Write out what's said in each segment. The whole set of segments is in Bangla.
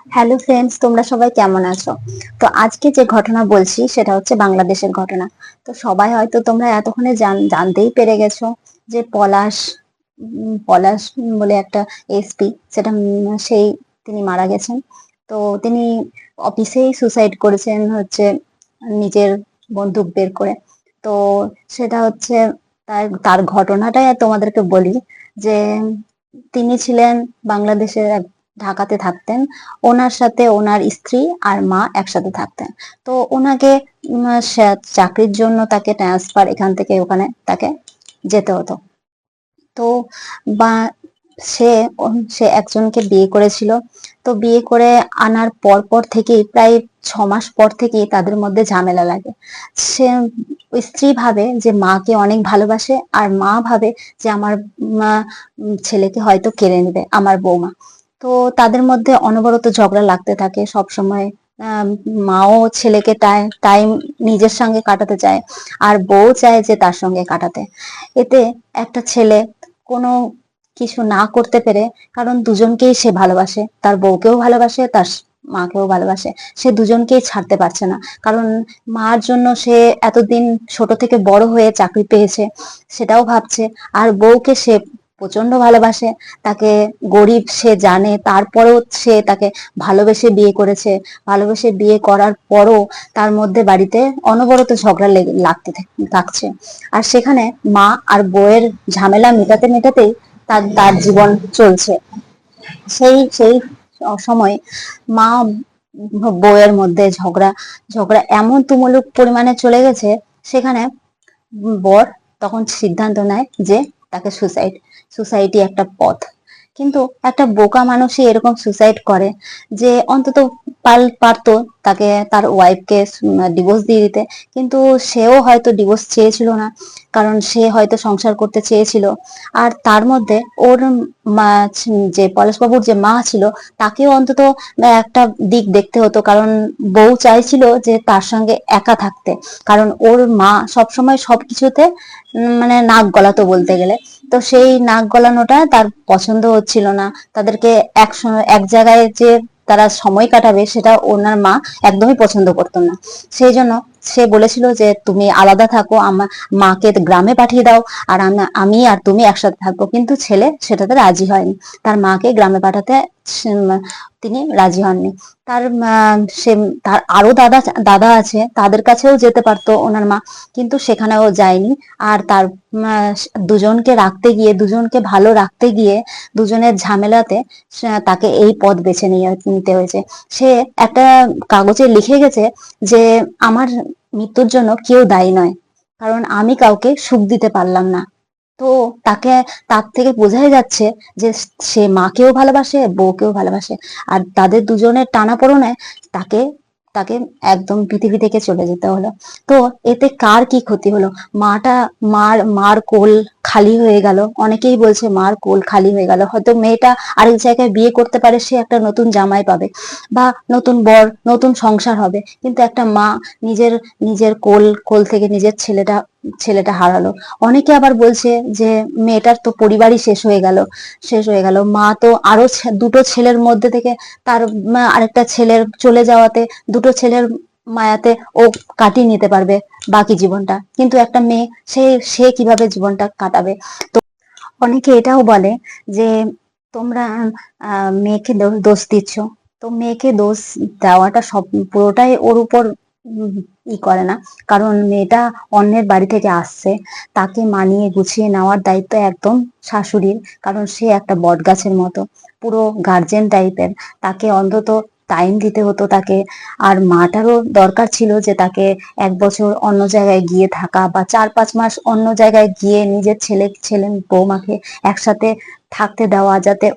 হ্যালো ফ্রেন্ডস, তোমরা সবাই কেমন আছো? তো আজকে যে ঘটনা বলছি সেটা হচ্ছে বাংলাদেশের ঘটনা। তো সবাই হয়তো তোমরা এতক্ষণে জানতেই পেরে গেছো যে পলাশ বলে একটা এসপি, সেটা তিনি মারা গেছেন। তো তিনি অফিসেই সুসাইড করেছেন হচ্ছে নিজের বন্দুক বের করে। তো সেটা হচ্ছে তার তার ঘটনাটাই তোমাদেরকে বলি যে তিনি ছিলেন বাংলাদেশের ঢাকাতে থাকতেন। ওনার সাথে ওনার স্ত্রী আর মা একসাথে থাকতেন। তো ওনাকে চাকরির জন্য তাকে ট্রান্সফার এখান থেকে ওখানে তাকে যেতে হতো। তো বা সে সে একজনকে বিয়ে করেছিল। তো বিয়ে করে আনার পর থেকেই প্রায় 6 মাস পর থেকেই তাদের মধ্যে ঝামেলা লাগে। সে স্ত্রী ভাবে যে মাকে অনেক ভালোবাসে, আর মা ভাবে যে আমার মা ছেলেকে হয়তো কেড়ে নেবে আমার বৌমা। তো তাদের মধ্যে অনবরত ঝগড়া লাগতে থাকে সব সময়। মাও ছেলেকে টাইম নিজের সঙ্গে কাটাতে চায়, আর বউ চায় যে তার সঙ্গে কাটাতে। এতে একটা ছেলে কোনো কিছু না করতে পেরে, কারণ দুজনকেই সে ভালোবাসে, তার বউকেও ভালোবাসে, তার মাকেও ভালোবাসে, সে দুজনকেই ছাড়তে পারছে না। কারণ মার জন্য সে এতদিন ছোট থেকে বড় হয়ে চাকরি পেয়েছে, সেটাও ভাবছে। আর বউকে সে প্রচন্ড ভালোবাসে, তাকে গরিব সে জানে, তারপরেও সে তাকে ভালোবেসে বিয়ে করেছে। ভালোবেসে বিয়ে করার পরও তার মধ্যে বাড়িতে অনবরত ঝগড়া লাগতে থাকছে। আর সেখানে মা আর বউয়ের ঝামেলা মেটাতে মেটাতেই তার তার জীবন চলছে। সেই সেই সময় মা বউয়ের মধ্যে ঝগড়া ঝগড়া এমন তুমুলুক পরিমাণে চলে গেছে, সেখানে বর তখন সিদ্ধান্ত নেয় যে তাকে সুসাইডই একটা পথ। কিন্তু একটা বোকা মানুষই এরকম সুসাইড করে যে অন্তত পারতো তাকে তার ওয়াইফকে ডিভোর্স দিয়ে দিতে। কিন্তু সেও হয়তো ডিভোর্স চেয়েছিল না, কারণ সে হয়তো সংসার করতে চেয়েছিল। আর তার মধ্যে ওর মা, যে পলাশবাবুর যে মা ছিল, তাকেও অন্তত একটা দিক দেখতে হতো, কারণ বউ চাইছিল যে তার সঙ্গে একা থাকতে। কারণ ওর মা সবসময় সবকিছুতে মানে নাক গলাতো বলতে গেলে। তো সেই নাক গলানোটা তার পছন্দ হচ্ছিল না। তাদেরকে এক জায়গায় যে তারা সময় কাটাবে সেটা ওনার মা একদমই পছন্দ করতো না। সেই জন্য সে বলেছিল যে তুমি আলাদা থাকো, আমার মাকে গ্রামে পাঠিয়ে দাও, আর আমি আর তুমি একসাথে থাকবো। কিন্তু ছেলে সেটাতে রাজি হয়নি, তার মাকে গ্রামে পাঠাতে তিনি রাজি হননি। তার সে তার আরো দাদা দাদা আছে, তাদের কাছেও যেতে পারতো ওনার মা, কিন্তু সেখানেও যায়নি। আর তার দুজনকে রাখতে গিয়ে, দুজনকে ভালো রাখতে গিয়ে, দুজনের ঝামেলাতে তাকে এই পথ বেছে নিতে হয়েছে। সে একটা কাগজে লিখে গেছে যে আমার মৃত্যুর জন্য কেউ দায়ী নয়, কারণ আমি কাউকে সুখ দিতে পারলাম না। তো তাকে তার থেকে বোঝাই যাচ্ছে যে সে মাকেও ভালোবাসে, বউকেও ভালোবাসে। আর তাদের দুজনের টানাপোড়েনে তাকে তাকে একদম পৃথিবী থেকে চলে যেতে হলো। তো এতে কার কি ক্ষতি হলো? মার কোল খালি হয়ে গেল। অনেকেই বলছে মার কোল খালি হয়ে গেল, হয়তো মেয়েটা আরেক জায়গায় বিয়ে করতে পারে, সে একটা নতুন জামাই পাবে, বা নতুন বর, নতুন সংসার হবে। কিন্তু একটা মা নিজের নিজের কোল কোল থেকে নিজের ছেলেটা হারালো। অনেকে আবার বলছে যে মেয়েটার তো পরিবারই শেষ হয়ে গেল। মা তো আরো দুটো ছেলের মধ্যে থেকে তার আরেকটা ছেলের চলে যাওয়াতে, দুটো ছেলের মায়াতে ও কাটিয়ে নিতে পারবে বাকি জীবনটা, কিন্তু একটা মেয়ে সে সে কিভাবে জীবনটা কাটাবে? তো অনেকে এটাও বলে যে তোমরা মেয়েকে দোষ দিচ্ছ। তো মেয়েকে দোষ দেওয়াটা সব পুরোটাই ওর উপর উম, করে না। কারণ মেয়েটা অন্যের বাড়ি থেকে আসছে, তাকে মানিয়ে গুছিয়ে নেওয়ার দায়িত্ব একদম শাশুড়ির। কারণ সে একটা বট গাছের মতো, পুরো গার্জেন টাইপের। তাকে অন্তত টাইম দিতে হতো তাকে। আর মাটারও দরকার ছিল যে তাকে 1 বছর অন্য জায়গায় গিয়ে থাকা, বা 4-5 মাস অন্য জায়গায় গিয়ে নিজের ছেলে বৌমাকে একসাথে থাকতে দেওয়া, যাতে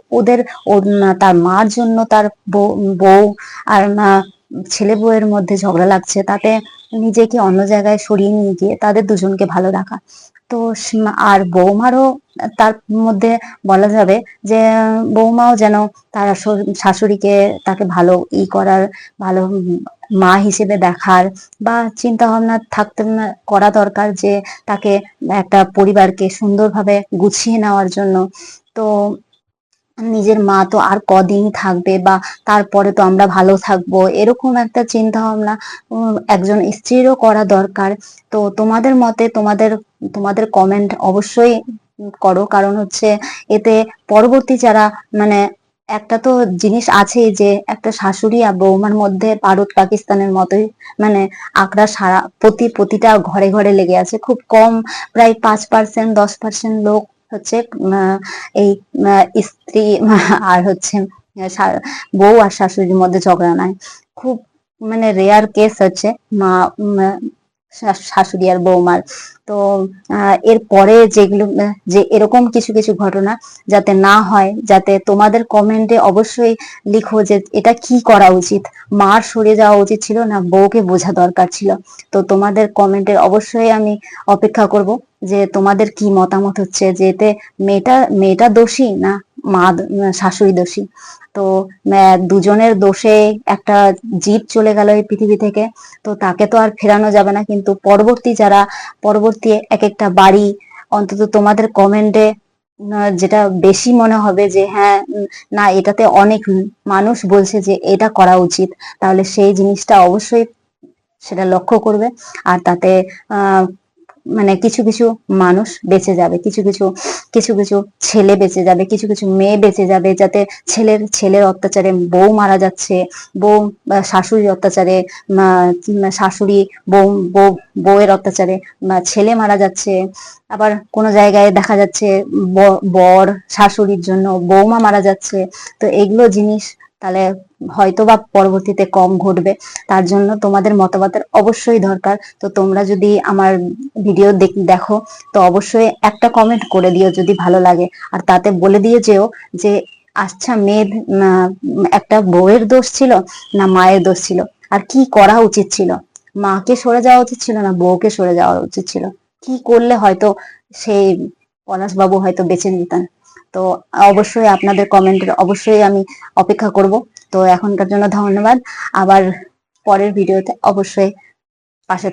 তার মার জন্য তার বউ আর ছেলে বউয়ের মধ্যে ঝগড়া লাগছে, তাতে নিজেকে অন্য জায়গায় সরিয়ে নিয়ে গিয়ে তাদের দুজনকে ভালো রাখা। তো আর বৌমারও তার মধ্যে বলা যাবে যে বৌমাও যেন তার শাশুড়িকে তাকে ভালো করার, ভালো মা হিসেবে দেখার, বা চিন্তা ভাবনা থাকতে করা দরকার যে তাকে একটা পরিবারকে সুন্দরভাবে গুছিয়ে নেওয়ার জন্য। তো নিজের মা তো আর কদিনই থাকবে, বা তারপরে তো আমরা ভালো থাকবো, এরকম একটা চিন্তা ভাবনা একজন স্ত্রীরও করা দরকার। তো তোমাদের মতে তোমাদের তোমাদের কমেন্ট অবশ্যই করো, কারণ হচ্ছে এতে পরবর্তী যারা, মানে একটা তো জিনিস আছে যে একটা শাশুড়ি আর বৌমার মধ্যে ভারত পাকিস্তানের মতোই, মানে আকড়া সারা প্রতিটা ঘরে ঘরে লেগে আছে। খুব কম, প্রায় 5%, 10% লোক হচ্ছে এই স্ত্রী আর হচ্ছে বউ আর শাশুড়ির মধ্যে ঝগড়া নাই। খুব মানে রেয়ার কেস হচ্ছে মা শাশুড়ি আর বৌমার। তো এর পরে যেগুলো যে এরকম কিছু কিছু ঘটনা যাতে না হয়, যাতে তোমাদের কমেন্টে অবশ্যই লিখো যে এটা কি করা উচিত, মার সরে যাওয়া উচিত ছিল না বউকে বোঝা দরকার ছিল। তো তোমাদের কমেন্টের অবশ্যই আমি অপেক্ষা করব যে তোমাদের কি মতামত হচ্ছে, যে এতে মেয়েটা দোষী না শাশুড়ি দোষী। তো দুজনের দোষে একটা জীব চলে গেল এই পৃথিবী থেকে, তো তাকে তো আর ফেরানো যাবে না। কিন্তু পরবর্তী এক একটা বাড়ি, অন্তত তোমাদের কমেন্টে যেটা বেশি মনে হবে যে হ্যাঁ, না এটাতে অনেক মানুষ বলছে যে এটা করা উচিত, তাহলে সেই জিনিসটা অবশ্যই সেটা লক্ষ্য করবে। আর তাতে আহ মানে কিছু কিছু মানুষ বেঁচে যাবে, কিছু কিছু ছেলে বেঁচে যাবে, কিছু কিছু মেয়ে বেঁচে যাবে। যাতে ছেলের অত্যাচারে বউ মারা যাচ্ছে, বউ বা শাশুড়ির অত্যাচারে শাশুড়ি বউ বউয়ের অত্যাচারে ছেলে মারা যাচ্ছে। আবার কোনো জায়গায় দেখা যাচ্ছে বর শাশুড়ির জন্য বৌমা মারা যাচ্ছে। তো এগুলো জিনিস তাহলে হয়তো বা পরবর্তীতে কম ঘটবে। তার জন্য তোমাদের মতামতের অবশ্যই দরকার। তো তোমরা যদি আমার ভিডিও দেখো, তো অবশ্যই একটা কমেন্ট করে দিও যদি ভালো লাগে, আর তাতে বলে দিয়ে যেও যে আচ্ছা মেয়ের একটা বউয়ের দোষ ছিল না মায়ের দোষ ছিল, আর কি করা উচিত ছিল, মাকে সরে যাওয়া উচিত ছিল না বউকে সরে যাওয়া উচিত ছিল, কি করলে হয়তো সেই পলাশ বাবু হয়তো বেঁচে নিতেন। তো অবশ্যই আপনাদের কমেন্টের অবশ্যই আমি অপেক্ষা করব। তো এখনকার জন্য ধন্যবাদ। আবার পরের ভিডিওতে অবশ্যই পাশে